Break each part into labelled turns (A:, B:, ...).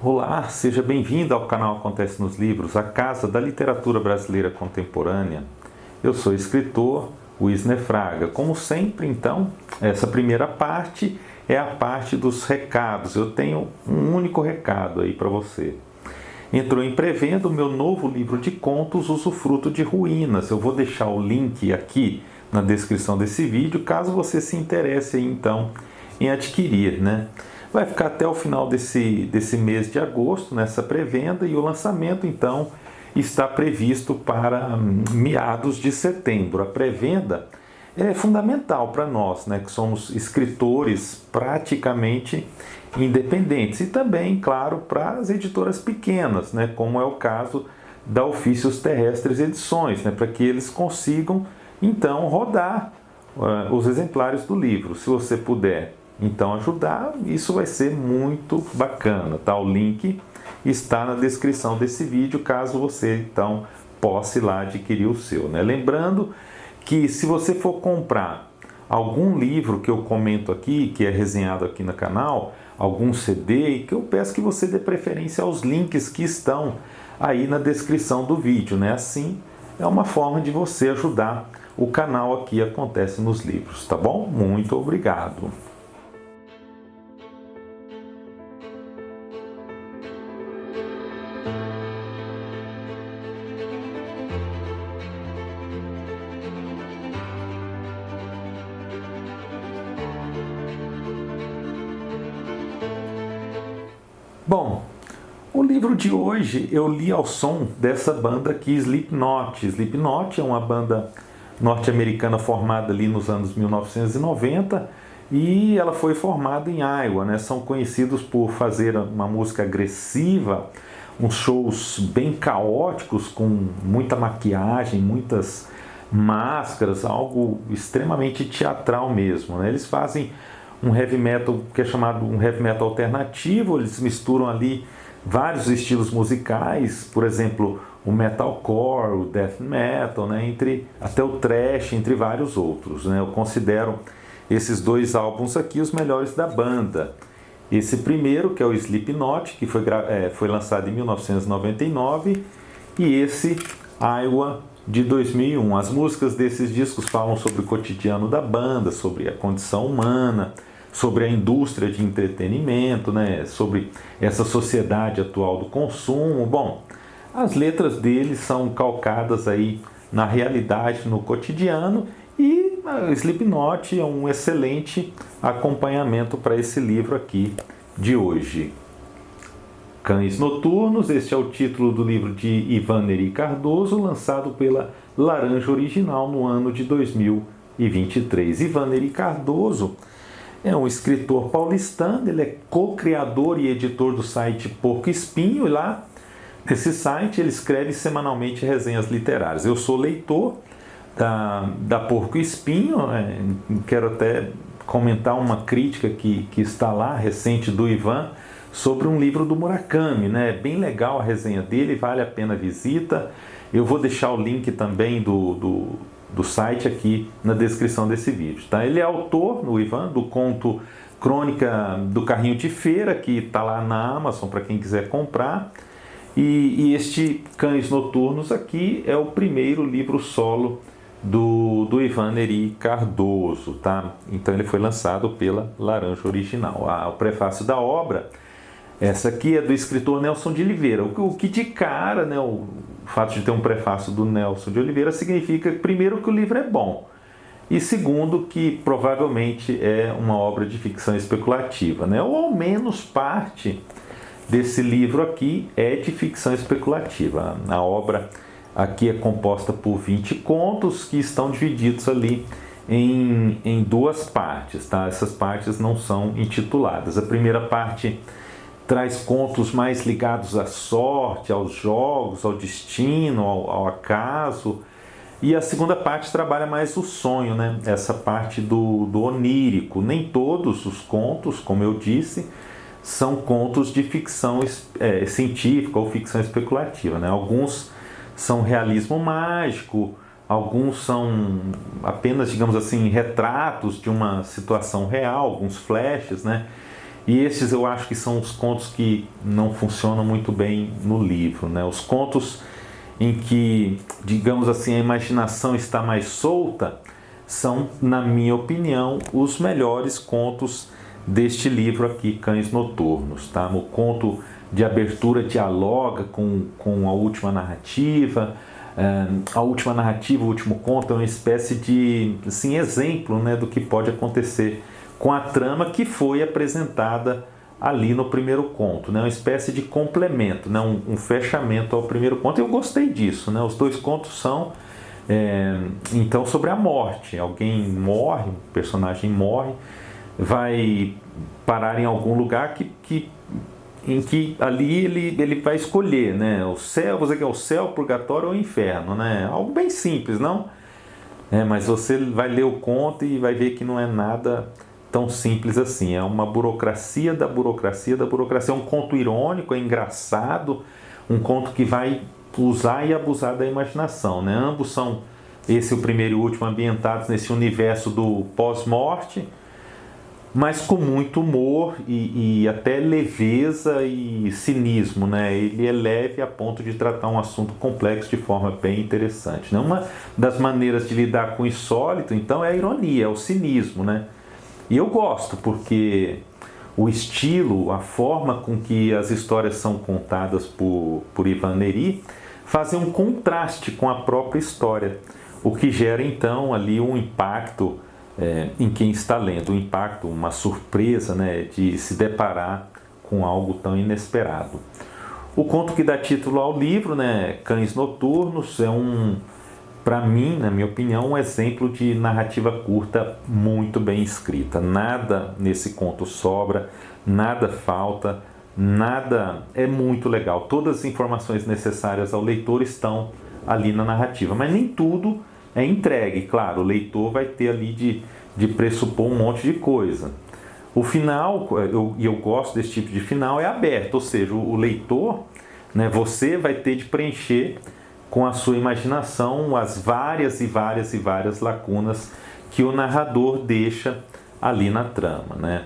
A: Olá, seja bem-vindo ao canal Acontece nos Livros, a casa da literatura brasileira contemporânea. Eu sou o escritor Wisner Fraga. Como sempre, então, essa primeira parte é a parte dos recados. Eu tenho um único recado aí para você. Entrou em pré-venda o meu novo livro de contos, Usufruto de Ruínas. Eu vou deixar o link aqui na descrição desse vídeo, caso você se interesse aí, então, em adquirir, né? Vai ficar até o final desse mês de agosto, nessa pré-venda, e o lançamento, então, está previsto para meados de setembro. A pré-venda é fundamental para nós, né, que somos escritores praticamente independentes, e também, claro, para as editoras pequenas, né, como é o caso da Ofícios Terrestres Edições, né, para que eles consigam, então, rodar os exemplares do livro. Se você puder, então, ajudar, isso vai ser muito bacana, tá? O link está na descrição desse vídeo, caso você, então, possa ir lá adquirir o seu, né? Lembrando que se você for comprar algum livro que eu comento aqui, que é resenhado aqui no canal, algum CD, que eu peço que você dê preferência aos links que estão aí na descrição do vídeo, né? Assim, é uma forma de você ajudar o canal aqui Acontece nos Livros, tá bom? Muito obrigado! Bom, o livro de hoje eu li ao som dessa banda aqui, Slipknot. Slipknot é uma banda norte-americana formada ali nos anos 1990 e ela foi formada em Iowa, né? São conhecidos por fazer uma música agressiva, uns shows bem caóticos, com muita maquiagem, muitas máscaras, algo extremamente teatral mesmo, né? Eles fazem um heavy metal que é chamado um heavy metal alternativo. Eles misturam ali vários estilos musicais, por exemplo, o metalcore, o death metal, né, até o thrash, entre vários outros, né. Eu considero esses dois álbuns aqui os melhores da banda. Esse primeiro, que é o Slipknot, que foi lançado em 1999, e esse Iowa, de 2001. As músicas desses discos falam sobre o cotidiano da banda, sobre a condição humana, sobre a indústria de entretenimento, né? Sobre essa sociedade atual do consumo. Bom, as letras deles são calcadas aí na realidade, no cotidiano, e o Slipknot é um excelente acompanhamento para esse livro aqui de hoje. Cães Noturnos, este é o título do livro de Ivan Neri Cardoso, lançado pela Laranja Original no ano de 2023. Ivan Neri Cardoso é um escritor paulistano, ele é co-criador e editor do site Porco Espinho, e lá nesse site ele escreve semanalmente resenhas literárias. Eu sou leitor da Porco Espinho, quero até comentar uma crítica que está lá, recente, do Ivan, sobre um livro do Murakami, né? Bem legal a resenha dele, vale a pena a visita. Eu vou deixar o link também do site aqui na descrição desse vídeo, tá? Ele é autor, o Ivan, do conto Crônica do Carrinho de Feira, que está lá na Amazon para quem quiser comprar. E este Cães Noturnos aqui é o primeiro livro solo do Ivan Neri Cardoso, tá? Então ele foi lançado pela Laranja Original. O prefácio da obra, essa aqui é do escritor Nelson de Oliveira. O que de cara, né, o fato de ter um prefácio do Nelson de Oliveira significa, primeiro, que o livro é bom, e segundo, que provavelmente é uma obra de ficção especulativa, né? Ou ao menos parte desse livro aqui é de ficção especulativa. A obra aqui é composta por 20 contos que estão divididos ali em duas partes, tá? Essas partes não são intituladas. A primeira parte traz contos mais ligados à sorte, aos jogos, ao destino, ao acaso. E a segunda parte trabalha mais o sonho, né? Essa parte do onírico. Nem todos os contos, como eu disse, são contos de ficção científica ou ficção especulativa, né? Alguns são realismo mágico, alguns são apenas, digamos assim, retratos de uma situação real, alguns flashes, né? E esses eu acho que são os contos que não funcionam muito bem no livro, né? Os contos em que, digamos assim, a imaginação está mais solta são, na minha opinião, os melhores contos deste livro aqui, Cães Noturnos, tá? O conto de abertura dialoga com a última narrativa. A última narrativa, o último conto é uma espécie de, assim, exemplo, né, do que pode acontecer com a trama que foi apresentada ali no primeiro conto, né? Uma espécie de complemento, né? Um fechamento ao primeiro conto. Eu gostei disso, né? Os dois contos são então sobre a morte. Alguém morre, um personagem morre, vai parar em algum lugar em que ali ele vai escolher, né? O céu, você quer o céu, o purgatório ou o inferno, né? Algo bem simples, não? Mas você vai ler o conto e vai ver que não é nada tão simples assim. É uma burocracia da burocracia da burocracia. É um conto irônico, é engraçado, um conto que vai usar e abusar da imaginação, né? Ambos são, esse o primeiro e o último, ambientados nesse universo do pós-morte, mas com muito humor e até leveza e cinismo, né? Ele é leve a ponto de tratar um assunto complexo de forma bem interessante, né? Uma das maneiras de lidar com o insólito, então, é a ironia, é o cinismo, né? E eu gosto, porque o estilo, a forma com que as histórias são contadas por Ivan Nery fazem um contraste com a própria história, o que gera então ali um impacto em quem está lendo, um impacto, uma surpresa, né, de se deparar com algo tão inesperado. O conto que dá título ao livro, né, Cães Noturnos, é para mim, na minha opinião, um exemplo de narrativa curta muito bem escrita. Nada nesse conto sobra, nada falta, nada, é muito legal. Todas as informações necessárias ao leitor estão ali na narrativa, mas nem tudo é entregue. Claro, o leitor vai ter ali de pressupor um monte de coisa. O final, eu gosto desse tipo de final, é aberto, ou seja, o leitor, né, você vai ter de preencher com a sua imaginação as várias e várias e várias lacunas que o narrador deixa ali na trama, né?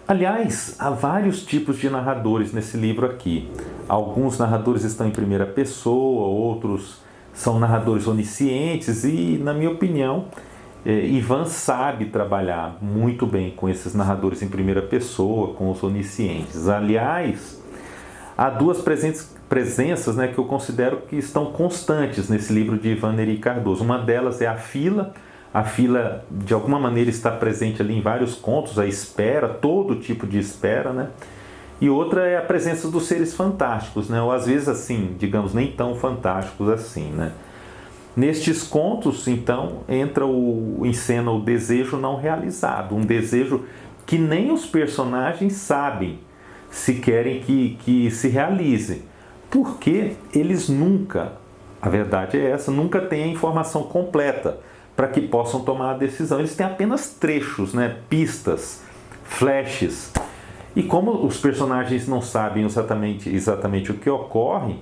A: Aliás, há vários tipos de narradores nesse livro aqui. Alguns narradores estão em primeira pessoa, outros são narradores oniscientes e, na minha opinião, Ivan sabe trabalhar muito bem com esses narradores em primeira pessoa, com os oniscientes. Aliás, há duas presenças, né, que eu considero que estão constantes nesse livro de Ivan Nery Cardoso. Uma delas é a fila. A fila, de alguma maneira, está presente ali em vários contos, a espera, todo tipo de espera, né? E outra é a presença dos seres fantásticos, né? Ou às vezes assim, digamos, nem tão fantásticos assim, né? Nestes contos, então, entra em cena o desejo não realizado, um desejo que nem os personagens sabem se querem que se realize, porque eles nunca, a verdade é essa, nunca têm a informação completa para que possam tomar a decisão. Eles têm apenas trechos, né? Pistas, flashes. E como os personagens não sabem exatamente o que ocorre,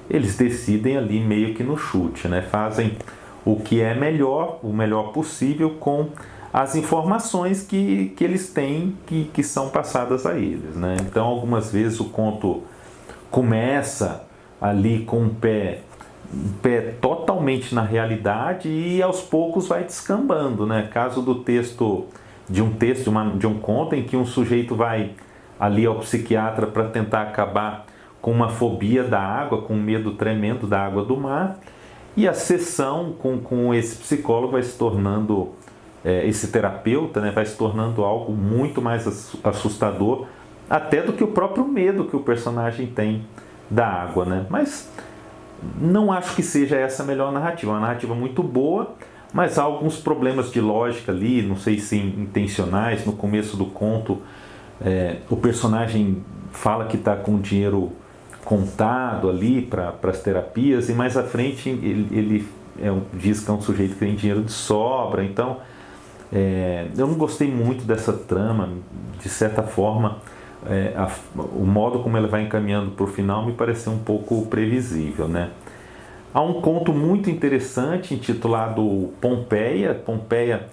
A: eles decidem ali meio que no chute, né? Fazem o que é melhor, o melhor possível com as informações que eles têm, que são passadas a eles, né? Então, algumas vezes o conto começa ali com um pé totalmente na realidade e aos poucos vai descambando, né? Caso do texto, de um conto em que um sujeito vai ali ao psiquiatra para tentar acabar com uma fobia da água, com um medo tremendo da água do mar, e a sessão com esse psicólogo vai se tornando, esse terapeuta, né, vai se tornando algo muito mais assustador até do que o próprio medo que o personagem tem da água, né? Mas não acho que seja essa a melhor narrativa. É uma narrativa muito boa, mas há alguns problemas de lógica ali, não sei se intencionais. No começo do conto, o personagem fala que está com o dinheiro contado ali para as terapias, e mais à frente ele diz que é um sujeito que tem dinheiro de sobra. Então, eu não gostei muito dessa trama. De certa forma, o modo como ela vai encaminhando para o final me pareceu um pouco previsível, né? Há um conto muito interessante intitulado Pompeia. Pompeia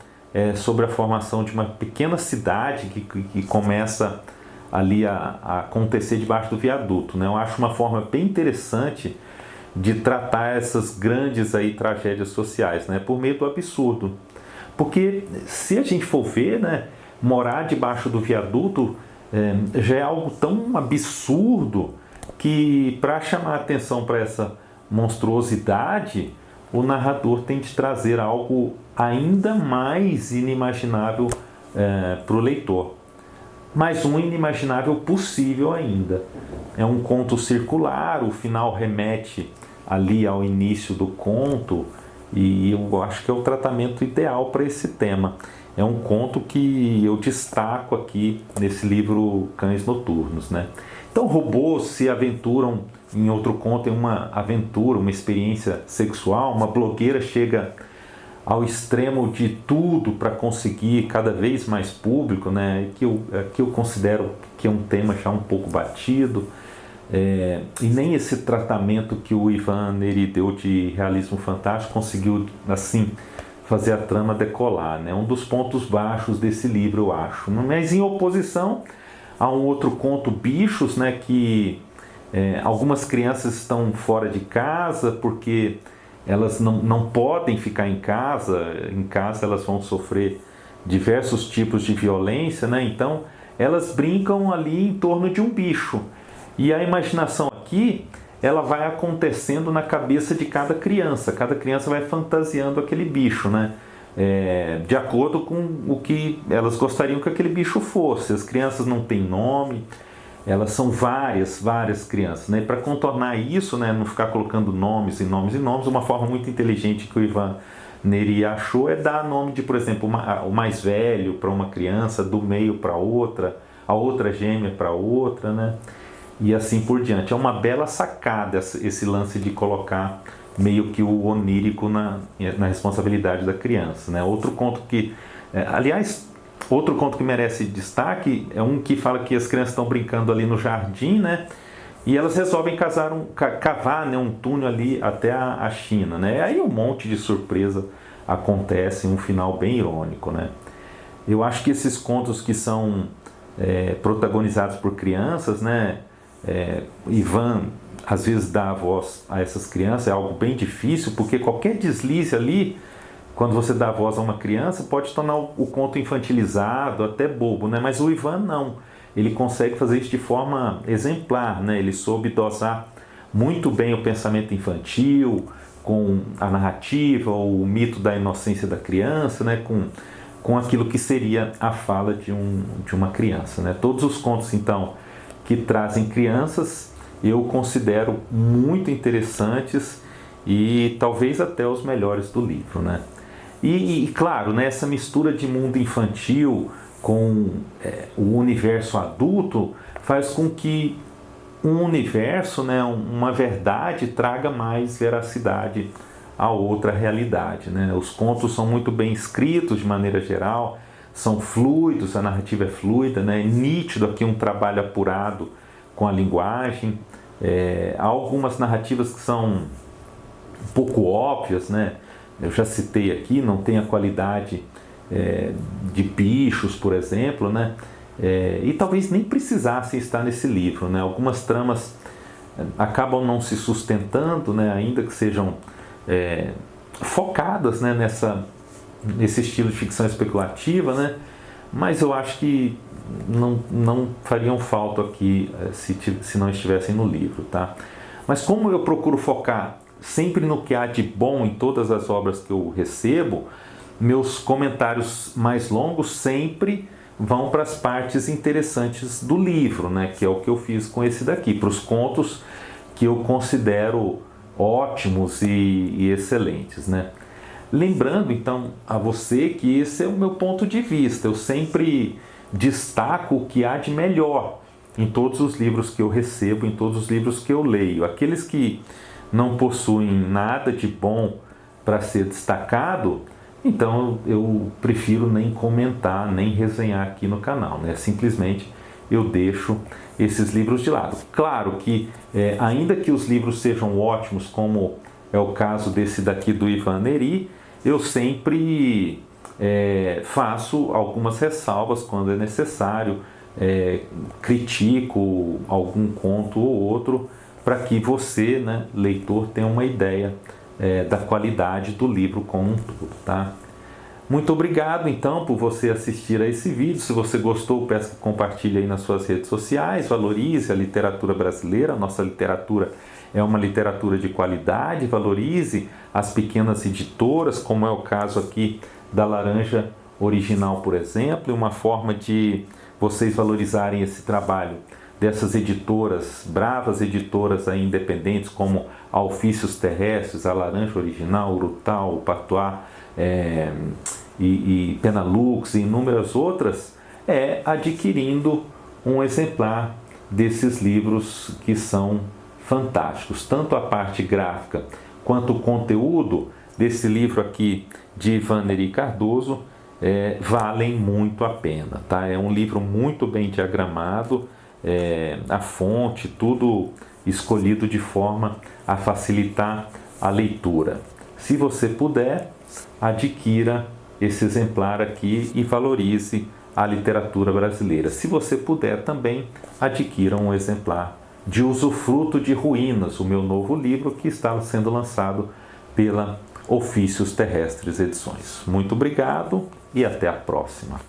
A: sobre a formação de uma pequena cidade que começa ali a acontecer debaixo do viaduto, né? Eu acho uma forma bem interessante de tratar essas grandes aí tragédias sociais, né? Por meio do absurdo. Porque se a gente for ver, né, morar debaixo do viaduto já é algo tão absurdo que, para chamar atenção para essa monstruosidade, o narrador tem de trazer algo ainda mais inimaginável para o leitor. Mas um inimaginável possível ainda. É um conto circular, o final remete ali ao início do conto, e eu acho que é o tratamento ideal para esse tema. É um conto que eu destaco aqui nesse livro Cães Noturnos, né? Então, robôs se aventuram em outro conto, em uma aventura, uma experiência sexual. Uma blogueira chega ao extremo de tudo para conseguir cada vez mais público, né? Que eu considero que é um tema já um pouco batido. E nem esse tratamento que o Ivan Nery deu de realismo fantástico conseguiu, assim, fazer a trama decolar, né? Um dos pontos baixos desse livro, eu acho. Mas em oposição a um outro conto, Bichos, né? Que algumas crianças estão fora de casa porque elas não podem ficar em casa elas vão sofrer diversos tipos de violência, né? Então elas brincam ali em torno de um bicho. E a imaginação aqui, ela vai acontecendo na cabeça de cada criança vai fantasiando aquele bicho, né? De acordo com o que elas gostariam que aquele bicho fosse. As crianças não têm nome, elas são várias crianças, né? Para contornar isso, né, não ficar colocando nomes e nomes e nomes, uma forma muito inteligente que o Ivan Nery achou é dar nome de, por exemplo, o mais velho para uma criança, do meio para outra, a outra gêmea para outra, né? E assim por diante. É uma bela sacada esse lance de colocar meio que o onírico na responsabilidade da criança, né? Outro conto que, outro conto que merece destaque é um que fala que as crianças estão brincando ali no jardim, né? E elas resolvem cavar, né, um túnel ali até a China, né? Aí um monte de surpresa acontece, um final bem irônico, né? Eu acho que esses contos que são protagonizados por crianças, né? Ivan às vezes dá a voz a essas crianças, é algo bem difícil, porque qualquer deslize ali, quando você dá a voz a uma criança, pode tornar o conto infantilizado, até bobo, né? Mas o Ivan não, ele consegue fazer isso de forma exemplar, né? Ele soube dosar muito bem o pensamento infantil, com a narrativa, o mito da inocência da criança, né? Com aquilo que seria a fala de uma criança, né? Todos os contos, então, que trazem crianças, eu considero muito interessantes e talvez até os melhores do livro, né? E claro, né, essa mistura de mundo infantil com o universo adulto faz com que um universo, né, uma verdade, traga mais veracidade a outra realidade, né? Os contos são muito bem escritos de maneira geral, são fluidos, a narrativa é fluida, né? É nítido aqui um trabalho apurado com a linguagem. Há algumas narrativas que são um pouco óbvias, né? Eu já citei aqui, não tem a qualidade de Bichos, por exemplo, né? E talvez nem precisassem estar nesse livro, né? Algumas tramas acabam não se sustentando, né? Ainda que sejam focadas, né, nesse estilo de ficção especulativa, né? Mas eu acho que não fariam falta aqui se não estivessem no livro, tá? Mas como eu procuro focar sempre no que há de bom em todas as obras que eu recebo, meus comentários mais longos sempre vão para as partes interessantes do livro, né? Que é o que eu fiz com esse daqui, para os contos que eu considero ótimos e excelentes, né? Lembrando então a você que esse é o meu ponto de vista, eu sempre destaco o que há de melhor em todos os livros que eu recebo, em todos os livros que eu leio. Aqueles que não possuem nada de bom para ser destacado, então eu prefiro nem comentar, nem resenhar aqui no canal, né? Simplesmente eu deixo esses livros de lado. Claro que, ainda que os livros sejam ótimos, como é o caso desse daqui do Ivan Nery, eu sempre faço algumas ressalvas quando é necessário, critico algum conto ou outro, para que você, né, leitor, tenha uma ideia da qualidade do livro como um todo, tá? Muito obrigado, então, por você assistir a esse vídeo. Se você gostou, peço que compartilhe aí nas suas redes sociais, valorize a literatura brasileira. A nossa literatura é uma literatura de qualidade, valorize as pequenas editoras, como é o caso aqui da Laranja Original, por exemplo, e uma forma de vocês valorizarem esse trabalho dessas editoras, bravas editoras aí independentes, como a Ofícios Terrestres, a Laranja Original, Urutau, o Patuá, e Penalux e inúmeras outras, adquirindo um exemplar desses livros que são fantásticos. Tanto a parte gráfica quanto o conteúdo desse livro aqui de Ivaneri Cardoso valem muito a pena, tá? É um livro muito bem diagramado, a fonte, tudo escolhido de forma a facilitar a leitura. Se você puder, adquira esse exemplar aqui e valorize a literatura brasileira. Se você puder também, adquira um exemplar de Usufruto de Ruínas, o meu novo livro que está sendo lançado pela Ofícios Terrestres Edições. Muito obrigado e até a próxima.